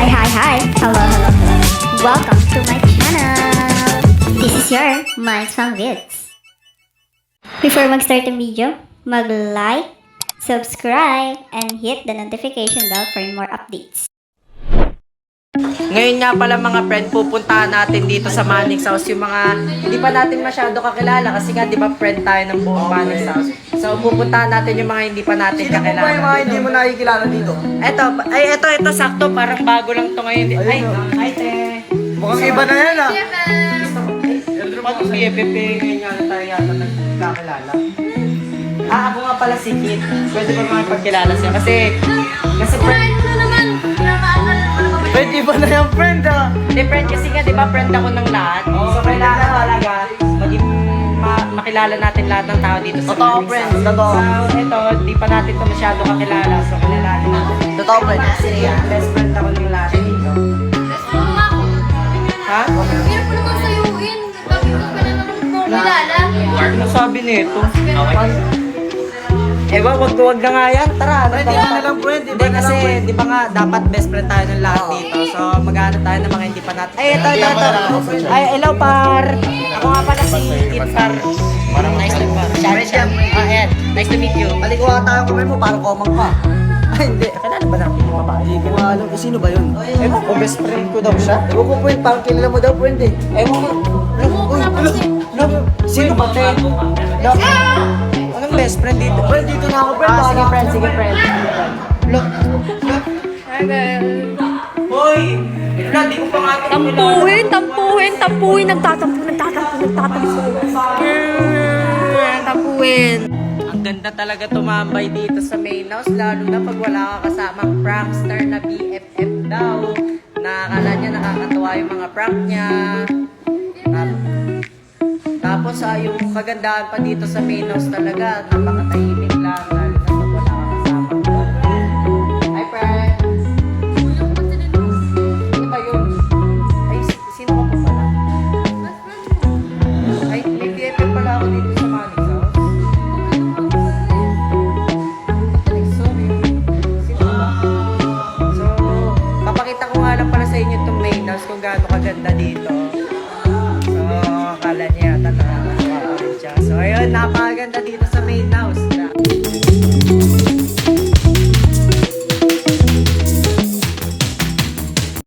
Hi. Hello. Welcome to my channel. This is your Minds Fang Vids. Before mag-start ang video, mag-like, subscribe, and hit the notification bell for more updates. Ngayon nga pala mga friend, pupuntahan natin dito sa Manix House yung mga hindi pa natin masyado kakilala kasi nga di ba friend tayo ng buong Manix House. So pupuntahan natin yung mga hindi pa natin kakilala. Sino po ba yung mga hindi mo nakikilala dito? Ito sakto, parang bago lang to ngayon. Ay, te. Mukhang iba na yan ah. Pag BFF ngayon nga na tayo yata nagkakilala. Ako nga pala si Kit. Pwede ba makipagkilala siya? Kasi friend. Friend, iba na yung friend ah. Hindi, friend kasi nga, di ba, friend ako ng lahat. So, kailangan talaga maging makilala natin lahat ng tao dito sa Totoo, Manix friend. House. Totoo. So, ito, di pa natin ito masyado kakilala. So, kilalanin natin. Totoo, friend. Kasi, best friend ako ng lahat dito. Ha? Ano sabi nito? Wag na nga yan. Tara, Friend, iba na lang, friend. Iba Hindi na kasi, lang, friend. di ba nga, dapat best friend tayo ng lahat dito. So, mag-ano tayo ng mga hindi pa natin. Ay, ito. Ay, hello, par. Ako nga pala si Kit, par. Nice to meet you. Ayan, nice to meet you. Palikuha tayo kamay mo, parang komang pa. Ay, hindi. Kakilala ba natin yung babae? Hindi ko alam kung sino ba yun. Ewan ko, best friend ko daw siya. Ewan ko, friend. Parang kilala mo daw, friend eh. Ewan ko. Sino ba, te? Anong best friend dito? Friend, dito na ako, friend. Sige, friend. Look. Hoy! Di ko pa nga ito. Tampuhin, nagtatampuhin. Tampuhin. Ang ganda talaga tumambay dito sa main house, lalo na pag wala ka kasamang prankster na BFF daw. Nakakala niya nakakatuwa yung mga prank niya. Tapos yung kagandahan pa dito sa main house talaga, napakatahimik lang, lalo na pag wala ka kasamang. Hi, friend! Ano ba yun? Ay, sino ka pa pala? Ay, may BFF pala ako dito sa Manix House. So, papakita ko nga lang pala sa inyo itong main house kung gaano kaganda dito. So, akala niya yata nakakatawa pa rin siya. So, ayun,